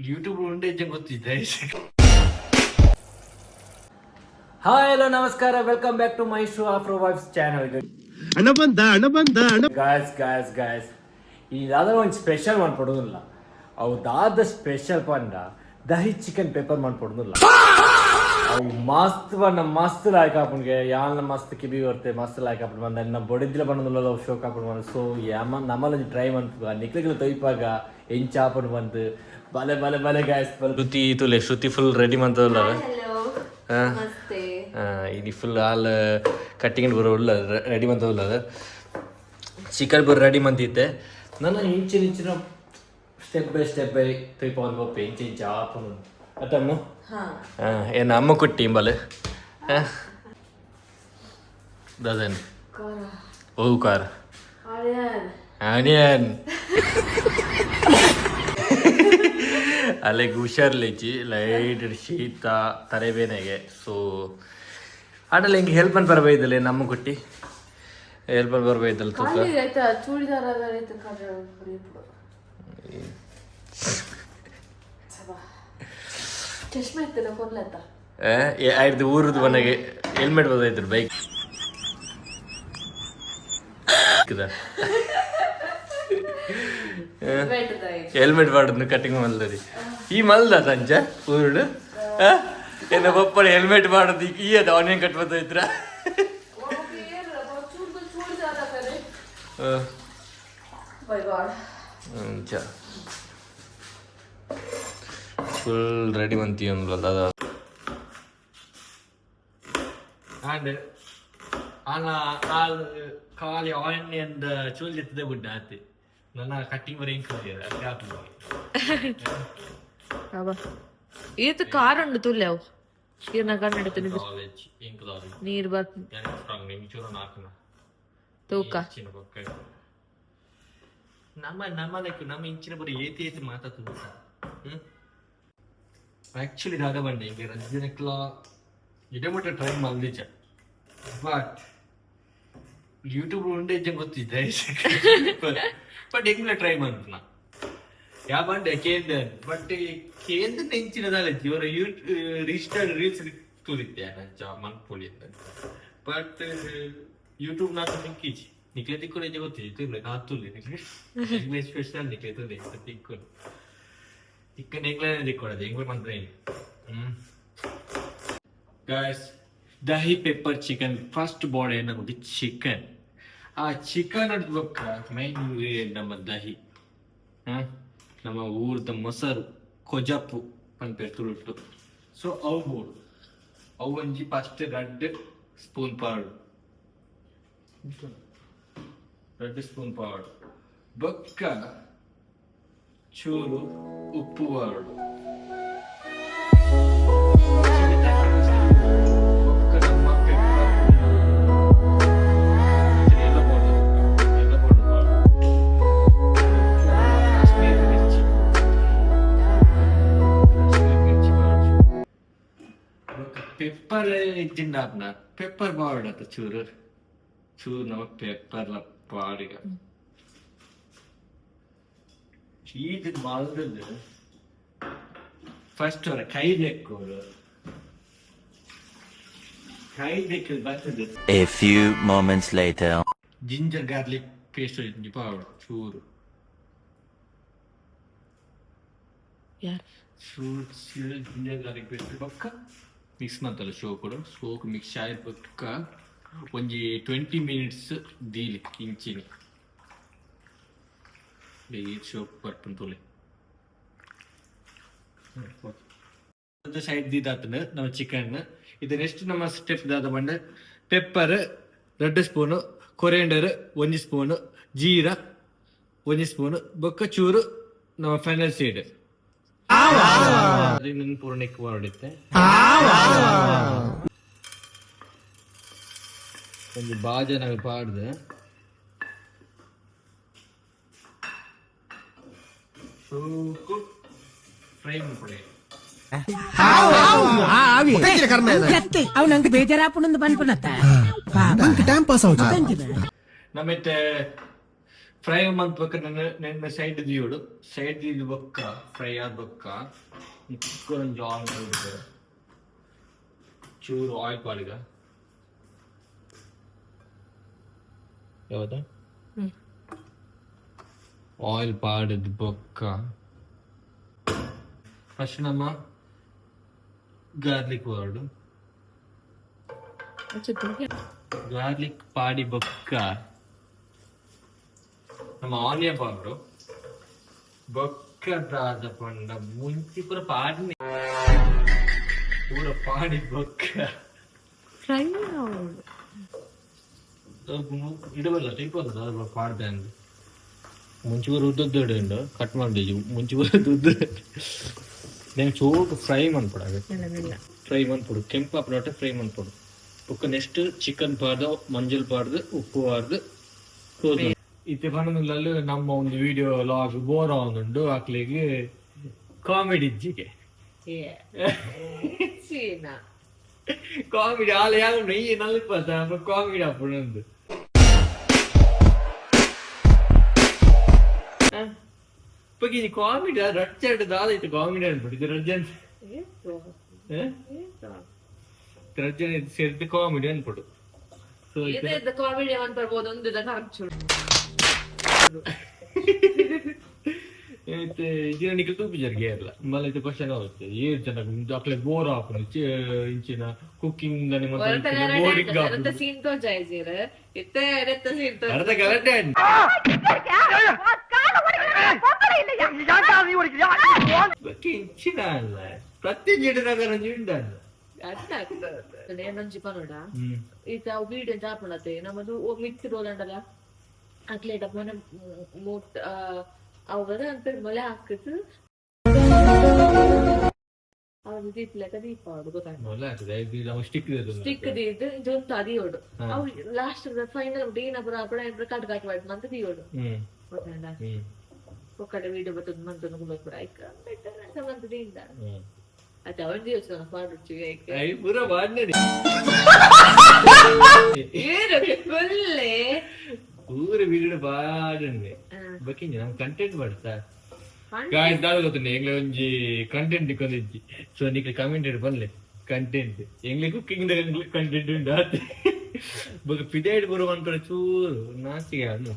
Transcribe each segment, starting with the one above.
YouTube ಉಂಡೆ ಗೊತ್ತಿದ್ದೆ. Hi hello ನಮಸ್ಕಾರ, welcome back to my show ಆಫ್ರೋ ವೈಫ್ಸ್ ಚಾನಲ್. ಗಾಯ್ಸ್ ಇದಾದ್ರೆ ಒಂದು ಸ್ಪೆಷಲ್ ಮಾಡ್ಕೊಡೋದಿಲ್ಲ, ಅವ್ದಾದ ಸ್ಪೆಷಲ್ ಪಂಡ ದಹಿ ಚಿಕನ್ ಪೇಪರ್ ಮಾಡ್ಕೊಡೋದಿಲ್ಲ. ಅವು ಮಸ್ತ್ ಲಾಯ್ಕ್ ಹಾಕೊಂಡ್ಗೆ ಯಾನ ಮಸ್ತ್ ಕಿಬಿ ಬರ್ತೆ ಮಸ್ತ್ ಲಾಯ್ಕ್ ಹಾಕೊಂಡು ಬಂದ ನಮ್ಮ ಬೊಡಿದ್ರೆ ಬಂದಿಲ್ಲ ಶೋಕ್ ಹಾಕೊಂಡು ಬಂದು. ಸೊ ನಮ್ಮಲ್ಲಿ ಟ್ರೈ ಮಾಡ್ತೀವಿ ನಿಕ್ಲಿಗೆ ತೊಯ್ಪಾಗ ಎಂಚ ಹಾಕೊಂಡು ಬಂದು ಬಲೆ ಬಲೆ ಬಲೆ ಗಾಯ್ಸ್ ಶ್ರುತಿ ಫುಲ್ ರೆಡಿ ಮಾಡ್ತದಲ್ಲ. ಇದು ಫುಲ್ ಹಾಲು ಕಟ್ಟಿಂಗ್ ಬರೋಲ್ಲ ರೆಡಿ ಮಾಡ್ತದಲ್ಲ. ಅದು ಚಿಕನ್ ಬರೋ ರೆಡಿ ಮಾಡ್ತಿದ್ದೆ ನಾನು ಇಂಚಿನ ಸ್ಟೆಪ್ ಬೈ ತೊಯ್ಕೊಂಡು ಹೋಗ್ಪೆ ಇಂಚ ಹಾಕೊಂಡು ಅತ್ತಮ್ಮ. ಏನು ಅಮ್ಮ ಕುಟ್ಟಿ ಇಂಬಲ್ ದದನ್ ಓ ಕಾರ ಆನಿಯನ್ ಅಲ್ಲಿಗೆ ಹುಷಾರ್ಲಿಚ್ಚಿ ಲೈಟ್ ಶೀತ ತಲೆಬೇನೆಗೆ. ಸೊ ಆಡಲ್ಲ ಹಿಂಗೆ ಹೆಲ್ಪ್ ಅಂತ ಬರಬೈದಲ್ಲ ನಮ್ಮ ಕುಟ್ಟಿ ಹೆಲ್ಪ್ ಅಂತ ಬರಬೈದಲ್ಲ ತೂಕ ಆಯ್ತು ಊರದ್ದು ಮನೆಗೆ ಹೆಲ್ಮೆಟ್ ಬಂದೈತ್ರಿ ಬೈಕ್ ಹೆಲ್ಮೆಟ್ ಮಾಡೋದು ಕಟಿಂಗ್ ಮಲ್ದರಿ ಈ ಮಲ್ದ ಸಂಜ ಊರುಡು ಏನ ಬಪ್ಪಳ ಹೆಲ್ಮೆಟ್ ಮಾಡೋದು ಈ ಅದ ಅವನೇನು ಕಟ್ಬೋದೈತ್ರ ಫುಲ್ ರೆಡಿ ಮಂತಿ ಅಂದ್ರಲ್ಲ ಅದ ಖಾಲಿ ಆನಿಯನ್ ಚೂಲ್ ಎತ್ತದೆ ಗುಡ್ಡ ಆತಿ ನನ್ನ ಕಟ್ಟಿಂಗ್ ಬರೀ ಈತ ಕಾರ್ ಉಂಡು ತುಲ್ಲೆವು ಈರ್ನ ಕನ್ನಡ ನೀರು ಬರ್ತದೆ ತೂಕ ನಮ್ಮ ಇಂಚಿನ ಬರೀ ಏತಿ ಮಾತಾಡ್ತದ. ಆಕ್ಚುಲಿ ದಾದ ಬಂಡೆ ಈಗ ರಜನಕ್ಲ ಇಡಮಟ್ಟ ಟ್ರೈ ಮಾಡಿದ್ದೆ, ಬಟ್ ಯೂಟ್ಯೂಬ್ ಉಂಡೆ ಗೊತ್ತಿದ್ದೆ ಬಟ್ ಹೆಂಗ್ಲ ಟ್ರೈ ಮಾಡ್ತ ಯಾ ಬಂಡೆ ಕೇಂದ್ರ ಬಟ್ ಕೇಂದ್ರ ನೆಂಚಿನದಲ್ಲ ಇವರ ರಿಜಿಸ್ಟರ್ಡ್ ರೀಲ್ಸ್ ತೋರಿದ್ದೆ ಮನ್ಪೊಳಿ ಬಟ್ ಯೂಟ್ಯೂಬ್ ನಾನು ನಿಂಕಿಚಿ ನಿಕ್ಲೆ ತಿಕ್ಕೊಂಡು ಗೊತ್ತಿತ್ತು ಕಾತುಲ್ಲಿ ನಿಕ್ಲೆ ಸ್ಪೆಷಲ್ ನಿಕ್ಲೆ ತುಲಿ ತಿಕ್ಕೊಂಡು ತಿಕ್ಕ ನಿಕ್ಲೆ ತಿಕ್ಕೊಳ್ಳೋದು ಹೆಂಗ್ ಬಂದ್ರೆ guys dahi pepper chicken first body ಏನಾಗುತ್ತೆ ಚಿಕನ್. ಆ ಚಿಕನ್ ಅಡ್ಬೇಕ ಮೈನ್ ನಮ್ಮ ದಹಿ ನಮ್ಮ ಊರದ ಮೊಸರು ಕೊಜಪ್ಪು ಪನ್ಪೇರ್ ತುಳುಟ್ಟು. ಸೊ ಅವು ಬೋಡು ಅವು ಒಂಜಿ ಫಸ್ಟ್ 2 ಸ್ಪೂನ್ ಪಾಡು ಬೊಕ್ಕ ಚೂರು ಉಪ್ಪು ಪಾಡು ಪೆಪ್ಪರ್ ಇದ್ದಿಂಡ ಪೆಪ್ಪರ್ ಪಾಡತ್ತ ಚೂರು ನಮ್ಮ ಪೆಪ್ಪರ್ ಪಾಡಿಗ ಇದು ಮಲ್ದದ್ದು ಫಸ್ಟ್ ಅವರ ಕೈ ಬೆಕ್ಕೋರು ಬರ್ತದೆ. A few moments later. Ginger garlic paste ಪಾಡು ಚೂರು ಜಿಂಜರ್ ಗಾರ್ಲಿಕ್ ಪೇಸ್ಟ್ ಬೊಕ್ಕ ಮಿಕ್ಸ್ ಮಾಡ್ತಲ್ಲ ಸೋಕು ಮಿಕ್ಸ್ ಆಯ್ತು ಬೊಕ್ಕ ಒಂಜಿ 20 minutes ದೀಲಿ ಇಂಚಿನಿ ಸೋಪ್ ಬರ್ಪನ್ ತೊಲೆ ಸೈಡ್ ದೀದಾತನ ನಮ್ಮ ಚಿಕನ್. ಇದು ನೆಕ್ಸ್ಟ್ ನಮ್ಮ ಸ್ಟೆಪ್ ದಾದ ಬಂಡ pepper 2 spoon, coriander 1 spoon, jeera 1 spoon ಬೊಕ್ಕ ಚೂರು ನಮ್ಮ ಫೈನಲ್ ಸೀಡ್ ಅದನ್ನ ಪೂರ್ಣಕ್ಕೆ ಹೊರಡುತ್ತೆ. ಒಂದು ಬಾಜನ ಪಾಡ್ದು ಫ್ರೈ ಮಾಡ್ಕೊಳ್ಳಿ. ಅವನಂಗೆ ಬೇಜಾರಾಪುಣಂದು ಬಂದ್ಪನತ್ತ ಟೈಮ್ ಪಾಸ್ ನಮ್ಮತ್ತೆ ಫ್ರೈ ಮಾಡ್ಬೇಕ ನನ್ನ ಸೈಡ್ ದಿಯೋಡು ಸೈಡ್ ಇದು ಬೊಕ್ಕ ಫ್ರೈ ಆದ ಬೊಕ್ಕ ಕೊಂಚ ಆಯಿಲ್ ಚೂರು ಆಯಿಲ್ ಪಾಡಿಗ ಯಾವ್ದ ಆಯಿಲ್ ಪಾಡಿದ ಬೊಕ್ಕ ಫಸ್ಟ್ ನಮ್ಮ ಗಾರ್ಲಿಕ್ ಪೌಡರ್ ಗಾರ್ಲಿಕ್ ಪಾಡಿ ಬೊಕ್ಕ ನಮ್ಮ ಆನಿಯನ್ ಪೌಡರ್ ಬೊಕ್ಕದಾದ ಪಂಡ ಮುಂಚಿ ಪೂರ ಪಾಡಿ ಬೊಕ್ಕ ಫ್ರೈ ಇಡಬಲ್ಲ ಟೈಪದ ಪಾಡ್ದೆ ಅಂದು ಮುಂಚೆ ಪೂರ ಉದ್ದದ್ದು ಉಂಡು ಕಟ್ ಮಾಡಿದ್ದು ಮುಂಚೆ ಪೂರ ಉದ್ದ నేను చోటు ఫ్రై మన్పడాలి ఫ్రై మన్పొడు ಕೆಂಪು ಅಪ್ಲೋಟ ಫ್ರೈ ಮನ್ಪೊಡು ಬೊಕ್ಕ ನೆಕ್ಸ್ಟ್ ಚಿಕನ್ ಪಾಡ್ದು ಮಂಜಲ್ ಪಾಡ್ದು ಉಪ್ಪು ಪಾಡ್ದು ತೋದು ಇತ್ತೆ ಪಂಡದಲ್ಲಿ ನಮ್ಮ ಒಂದು ವಿಡಿಯೋ ಲಾಗ್ ಬೋರ್ ಆಗುಂಡು ಅಕ್ಲಿಗೆ ಕಾಮಿಡಿ ಇಜ್ಜಿಗೆ ಕಾಮಿಡಿ ಆಲ ಯಾವ ನೆಯ್ಯಿ ನಲ್ಪತ್ತ ಕಾಮಿಡಿ ಅಪ್ಪುಂಡು ಪಗಿ ಕಾಮಿಡಿ ರಡ್ಜೆಡ್ ದಾದೈತೆ ಕಾಮಿಡಿ ಅನ್ಬಿಟ್ಟಿದ್ದು ರಡ್ಜನ್ ರಡ್ಜನ್ ಸೇರಿದ ಕಾಮಿಡಿ ಅನ್ಬಿಟ್ಟು ಸೊ ಕಾಮಿಡಿ ಅನ್ಪರ್ಬೋದು ಒಂದು ಖರ್ಚು ಇದನ್ನ ನಿಖಿಲ್ ತೂಪಿ ಜರ್ಗೆ ಇರಲ್ಲ ಮಲ್ಲ ಇದು ಕ್ವಶನ್ ಆಗುತ್ತೆ ಏಳು ಜನ ಅಕ್ಲೆ ಬೋರ್ ಹಾಕೊಂಡು ಇಂಚಿನ ಕುಕ್ಕಿಂಗ್ ಅರ್ಧ ಸೀನ್ ತೋ ಜಾಯ್ಜಿರ ಇತ್ತೆ ಅರ್ಧ ಸೀನ್ ತೋ ಅರ್ಧ ಗಲಾಟೆ ಇಂಚಿನ ಅಲ್ಲ ಪ್ರತಿ ಜಡಿನಾಗ ಉಂಡಲ್ಲ ಏನೊಂಜಿ ಪನೋಡ ಈತ ವೀಡಿಯೋ ಜಾಪಣತೆ ನಮ್ಮದು ಮಿಕ್ಸ್ ರೋಲಂಡಲ್ಲ ಅಕ್ಲೇಟ ಮನೆ ಮೂಟ್ ಅವರ ಅಂತ ಮಳೆ ಹಾಕಿತು ಅವ್ರು ದೀಪ್ಲೆಕ್ಕ ದೀಪ ಅವಡು ಗೊತ್ತಾಗ್ತದೆ ಸ್ಟಿಕ್ ದೀದ್ ಇದೊಂದು ಅದಿಯೋಡು ಅವ್ ಲಾಸ್ಟ್ ಫೈನಲ್ ಡೀನ ಪುರ ಕಟ್ ಕಾಕಿ ಮಾಡ್ತು ಅಂತ ದಿಯೋಡು ಗೊತ್ತಾಗ ಒಕ್ಕಡೆ ವೀಡಿಯೋ ಬರ್ತದ ಮಂತನು ಕೂಡ ಐಕ ಮಂತ ದೀಂದ ಅದ ಅವನ್ ದಿವಸ ಪಾಡುಚ್ಚು ಪೂರ ಮಾಡ್ನಡಿ ಫುಲ್ಲೇ ಪೂರ ವೀಡಿಯೋ ಬಾಡನ್ನೆ ಬಕ್ಕಿಂಜ ನಮ್ ಕಂಟೆಂಟ್ ಮಾಡ್ತಾ ಗಾಯ್ಸ್ ದಾದ ಗೊತ್ತುಂಡೆ ಎಂಗ್ಲೆ ಒಂಜಿ ಕಂಟೆಂಟ್ ಕೊಂದಿಜ್ಜಿ ಸೊ ನಿಕ್ಲೆ ಕಮೆಂಟ್ ಬನ್ಲೆ ಕಂಟೆಂಟ್ ಎಂಗ್ಲೆ ಕುಕ್ಕಿಂಗ್ ಕಂಟೆಂಟ್ ಉಂಡು ಆತೆ ಬೊಕ ಪಿದೈಡ್ ಬರುವ ಅನ್ಕೊಂಡ ಚೂರು ನಾಚಿಗೆ ಅನ್ನು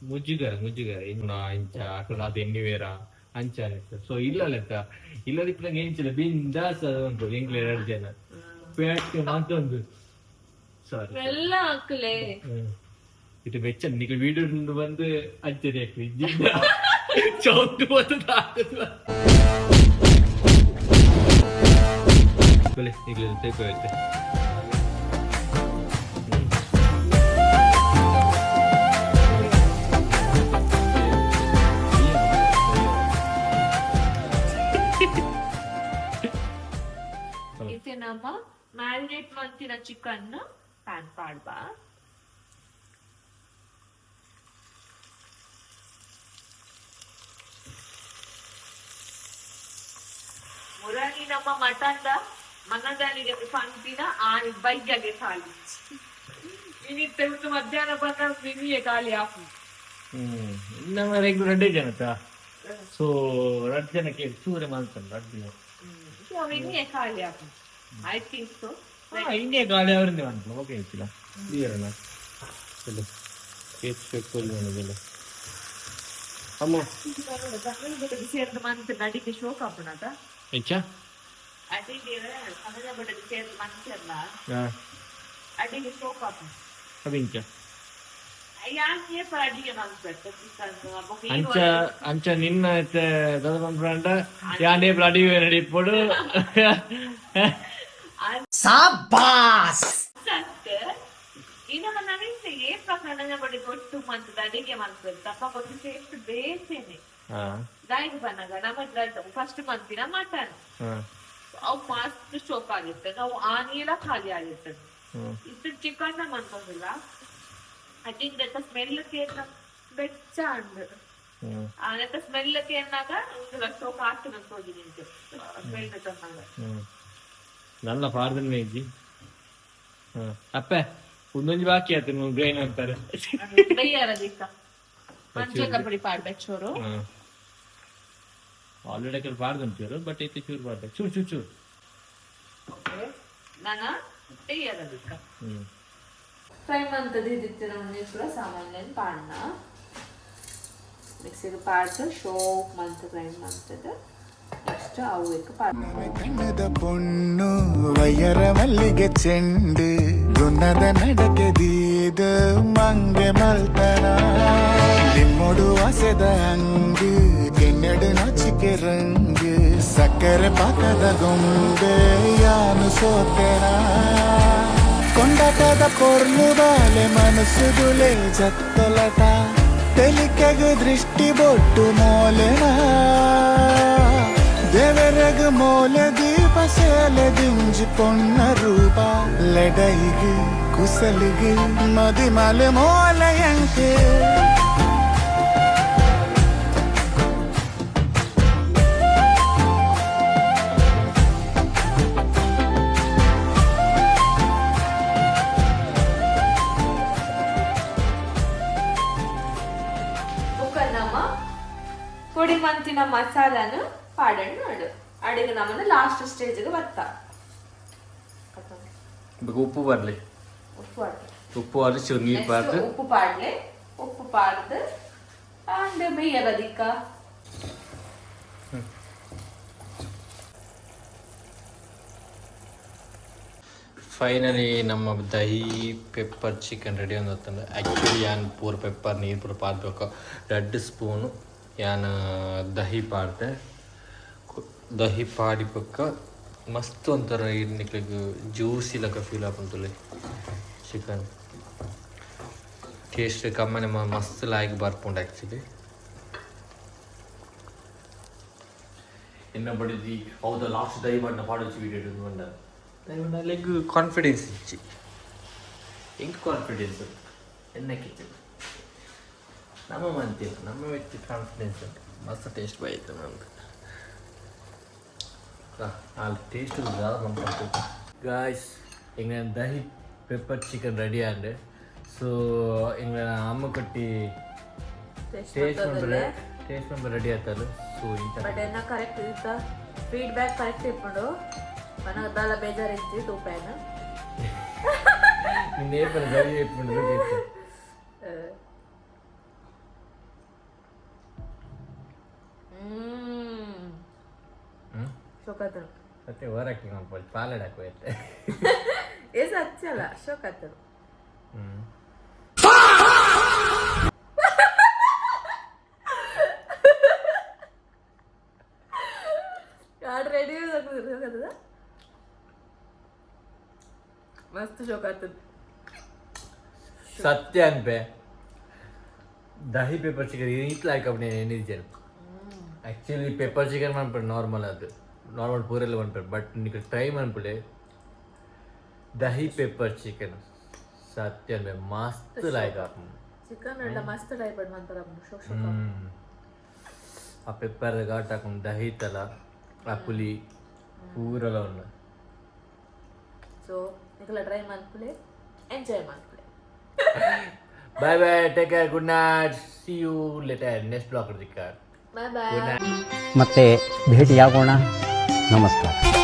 ಮುಜ್ಜಿಗ ಇನ್ನ ಇಂಚ ಅಕಲ ಅದು ಎನ್ನಿವೇರ ಅಂಚ ಸೊ ಇಲ್ಲ ಲೆಕ್ಕ ಇಲ್ಲದಿಪ್ಪ ಎಂಚಿಲ್ಲ ಬಿಂದಾಸ್ ಉಂಟು ಎಂಗ್ಲೆ 2 ಜನ ಪೇಟ್ ಮಾತೊಂದು ಸಾರಿ ಎಲ್ಲ ಹಾಕಲೆ ಇದು ಬೆಚ್ಚ ನಿಖಿಲ್ ವೀಡಿಯೋ ಬಂದು ಅಜ್ಜರಿ ಹಾಕಿ ಚೌದು ಬಲೆ ಈಗ ತೆಗೋಯ್ತೆ ಇದು ನಮ್ಮ ಮ್ಯಾರಿನೇಟ್ ಮಾಡ್ತಿರೋ ಚಿಕನ್ ಪ್ಯಾನ್ ಪಾಡ್ಬಾ ಮುರಾನಿ ನಮ್ಮ ಮಟನ್ದ ಮನದಾನಿಗೆ ಪಂಕ್ತಿನ ಆನಿ ಬೈಗೆ ಖಾಲಿ ಇನ್ನಿತ್ತೆ ಒಂದು ಮಧ್ಯಾಹ್ನ ಬಂದ ನಿನ್ನೆ ಖಾಲಿ ಹಾಕು ನಮ್ಮ ರೆಗ್ಯುಲರ್ 2 ಜನಕ್ಕ ಸೊ 2 ಜನಕ್ಕೆ ಚೂರೆ ಮಾಡ್ತಾನೆ 2 ಜನ ನಿನ್ನೆ ಖಾಲಿ ಹಾಕು ಐ ಥಿಂಕ್ ಸೊ ಇನ್ನೇ ಖಾಲಿ ಅವರಿಂದ ಮಾಡ್ತಾರೆ ಓಕೆ ಇತ್ತಿಲ್ಲ ಇದೀರಣ್ಣ ಚಲೋ ಕೇಸ್ ಕೊಲ್ಲಿ ಮಾಡೋದಿಲ್ಲ ಅಮ್ಮ ಸೇರಿದ ಮಂತ್ ನಡಿಗೆ ಶೋಕ ಅಪ್ಪನಾದ ಎಂಚ ಅಡಿಗೆ ಕನ್ನಡ ಬಟ್ಟೆ ಸೇರಿದ ಮಂತ್ ಅಡಿಗೆ ಶೋಕ ಅಪ್ಪ ಅದಿಂಚ ಯಾಕೆ ಅಡಿಗೆ ಮಾಡ್ಬೇಕು ಅಂಚ ಅಂಚ ನಿನ್ನ ದದ ಬ್ರಾಂಡ ಯಾನೇ ಬ್ಲಡಿ ನಡಿಪೋಡು ಸಾಬಾಸ್ ಇನ್ನೊಬ್ಬ ನವೀನ್ ಏಪ ಕನ್ನಡ ಬಡಿ ಕೊಟ್ಟು ಮಂತ್ ಅಡಿಗೆ ಮಾಡ್ಬೇಕು ತಪ್ಪ ಕೊಟ್ಟು ಸೇರ್ತು ಬೇಸೇನೆ ದಾಯಿಗೆ ಬಂದಾಗ ನಮ್ಮ ಫಸ್ಟ್ ಮಂತಿನ ಮಟನ್ ಅವು ಮಸ್ತ್ ಸ್ಟೋಕ್ ಆಗಿರ್ತದೆ ನಾವು ಆನಿಯೆಲ್ಲ ಖಾಲಿ ಆಗಿರ್ತದೆ ಇಷ್ಟು ಚಿಕನ್ ಅನ್ಕೊಂಡಿಲ್ಲ ಅದಿಂತ ಸ್ಮೆಲ್ಕ್ಕೆ ಬೆಚ್ಚ ಅಂದ್ ಅದಕ್ಕ ಸ್ಮೆಲ್ಕ್ಕೆ ಎನ್ನಾಗ ಸ್ಟೋಕ್ ಆಗ್ತದೆ ಅಂತ ಹೋಗಿ ನಿಂತು ಸ್ಮೆಲ್ ತಂದಾಗ നല്ല പാർദൻ മേജി അപ്പ ഒന്നൊഞ്ച് ബാക്കി ആയിരുന്നു ബ്രെയിൻ ಅಂತಾರೆ ಮಂಚೂಕ ಪುಡಿ ಪಾಡ್ಬೇಕು ಚೂರು ಆಲ್ರೆಡಿ ಅక్కడ ಬಾರ್ದಂತೀರು ಬಟ್ ಐತಿ ಚೂರು ಬಾರ್ಬೇಕು ಚೂರು ಚೂರು ಚೂರು ನಾನ ತೆಯ್ಯರದಿಕ್ಕ ಫ್ರೈ ಮಂತದ್ದು ಇದ್ದಿತ್ತು ನಮ್ಮನೆ ಕೂಡ ಸಾಮಾನ್ಯನ್ ಪಾಡ್ನ ಮಿಕ್ಸಿಗೆ ಪಾಡ್ದು ಶೋಕ್ ಮಂತ್ ಫ್ರೈ ಮಂತದ್ದು ನೆಕ್ಸ್ಟ್ ಅವು ಕಣ್ಣದ பொண்ணு ವಯ್ಯರ ಮಲ್ಲಿಗೆ ಚೆಂಡು ಗುನ್ನದ ನಡಕೆ ದೀದ ಮಂಗೆ ಮಲ್ತನ ನಿಮ್ಮೊಡು ಆಸೆದ ಅಂಗು ಕೆನ್ನೆಡು ನಾಚಿಕೆ ರಂಗು ಸಕ್ಕರೆ ಪಾಕದ ಗೊಂಬೆ ಯಾನು ಸೋತೆನ ಕೊಂಡಟದ ಪೊರ್ಲು ಬಾಲೆ ಮನಸ್ಸುಗುಲೆ ಜತ್ತೊಲಟ ತೆಲಿಕೆಗು ದೃಷ್ಟಿ ಬೊಟ್ಟು ಮೋಲೆನ ದೇವರಗ ಮೋಲೆ ದೀಪ ಸೇಲೆ ದಿಂಜಿ ಪೊನ್ನ ರೂಪ ಲೆಡೈಗೆ ಕುಸಲಿಗೆ ಮದಿಮಲೆ ಮೋಲೆಯಂಕೆ పొడి మంతిన మసాలాను పాడన్నాడు అడిగి నమ్మను లాస్ట్ స్టేజ్ಗೆ ಬರ್ತಾ ಉಪ್ಪು ಬರಲಿ ಉಪ್ಪು ಹಾಕಿ ಉಪ್ಪು ಅಲ್ಲಿ ಚೂರು ನೀರು ಬಾರ್ದು ಉಪ್ಪು ಪಾಡ್ಲೆ ಉಪ್ಪು ಪಾಡ್ದು ಅಂಡ್ ಬೇಯರದಿಕ್ಕ ಫೈನಲಿ ನಮ್ಮ ದಹಿ ಪೆಪ್ಪರ್ ಚಿಕನ್ ರೆಡಿ ಅಂದತ್ತಂದ್ರೆ ಆ್ಯಕ್ಚುಲಿ ಯಾನ್ ಪೂರ ಪೆಪ್ಪರ್ ನೀರು ಪೂರ ಪಾಡ್ಬೇಕು 2 ಸ್ಪೂನು ಯಾನ್ ದಹಿ ಪಾಡ್ದೆ ದಹಿ ಪಾಡಿ ಪಕ್ಕ ಮಸ್ತ್ ಒಂಥರ ನಿಕ್ಲಿಗೆ ಜ್ಯೂಸಿ ಲಕ ಫೀಲ್ ಆಪಂತುಲೆ ಚಿಕನ್ ಟೇಸ್ಟ್ ಕಮ್ಮನೆ ಮಸ್ತ್ ಲಾಯ್ಕ್ ಬರ್ಪುಂಡು ಆ್ಯಕ್ಚುಲಿ ಎನ್ನ ಬಡಿದಿ ಹೌದ ಲಾಸ್ಟ್ ದಹಿ ಬಣ್ಣ ಪಾಡೋಚಿ ವೀಡಿಯೋ ಬಂದ ಲೈಕ್ ಕಾನ್ಫಿಡೆನ್ಸ್ ಇಚ್ಚಿ ಹೆಂಗೆ ಕಾನ್ಫಿಡೆನ್ಸ್ ಎನ್ನಕ್ಕಿತ್ತು ನಮ್ಮ ಮಂತಿಲ್ಲ ನಮ್ಮ ವ್ಯಕ್ತಿ ಕಾನ್ಫಿಡೆನ್ಸ್ ಉಂಟು ಮಸ್ತ್ ಟೇಸ್ಟ್ ಬಾಯಿತ್ತು ನಮ್ದು ಅಲ್ಲಿ ಟೇಸ್ಟ್ ನಮ್ಗೆ ಗಾಯ್ಸ್ ಹಿಂಗೆ ದಹಿ ಪೆಪ್ಪರ್ ಚಿಕನ್ ರೆಡಿ ಆಂಡೆ ಸೊ ಹಿಂಗೆ ಅಮ್ಮ ಕಟ್ಟಿ ಟೇಸ್ಟ್ ಮೆಂಬರ್ ರೆಡಿ ಆಯ್ತಲ್ಲ ಸೊ ಇಂಥ ಬಟ್ ಏನ ಕರೆಕ್ಟ್ ಇತ್ತ ಫೀಡ್ಬ್ಯಾಕ್ ಕರೆಕ್ಟ್ ಇಟ್ಕೊಂಡು ನನಗೆ ದಾಲ ಬೇಜಾರಿತ್ತು ರೂಪಾಯಿನ ಇನ್ನೇ ಪರ ದಹಿ ಇಟ್ಕೊಂಡು ಶೋಕಾತನು ಮತ್ತೆ ಹೊರಕ್ಕೆ ಮಾಡ್ಬೋದು ಪಾಲಡ್ ಹಾಕೋಯ್ತೆ ಏಸ ಹಚ್ಚಲ್ಲ ಶೋಕಾತನು ಯಾರು ರೆಡಿ ಶೋಕಾತದ ಮಸ್ತ್ ಶೋಕಾತದ ಸತ್ಯ ಅನ್ಪೆ ದಹಿ ಪೆಪ್ಪರ್ ಚಿಕನ್ ಇಟ್ಲ ಹಾಕಪ್ಪ ಏನಿದ್ಯಾನು ಆ್ಯಕ್ಚುಲಿ ಪೆಪ್ಪರ್ ಚಿಕನ್ ಮಾಡ್ಬಿಟ್ಟು ನಾರ್ಮಲ್ ಅದು ನಾರ್ಮಲ್ ಪೂರೆಲ್ಲ ಮಾಡ್ಬಿಟ್ಟು ಬಟ್ ನೀವು ಟ್ರೈ ಮಾಡ್ಬಿಡಿ ದಹಿ ಪೆಪ್ಪರ್ ಚಿಕನ್ ಸತ್ಯ ಅನ್ಪೆ ಮಸ್ತ್ ಲಾಯ್ಕ ಚಿಕನ್ ಎಲ್ಲ ಮಸ್ತ್ ಟೈಪ್ ಮಾಡ್ತಾರ ಆ ಪೆಪ್ಪರ್ ಘಾಟ್ ಹಾಕೊಂಡು ದಹಿ ತಲ ಆ ಪುಲಿ ಪೂರೆಲ್ಲ ಉಂಡು ಸೊ ಇದೆಲ್ಲ ಟ್ರೈ ಮಾಡ್ಕೊಳ್ಳಿ ಎಂಜಾಯ್ ಮಾಡ್ಕೊಳ್ಳಿ bye bye take care good night see you later next blog bye bye ಮತ್ತೆ ಭೇಟಿಯಾಗೋಣ ನಮಸ್ಕಾರ.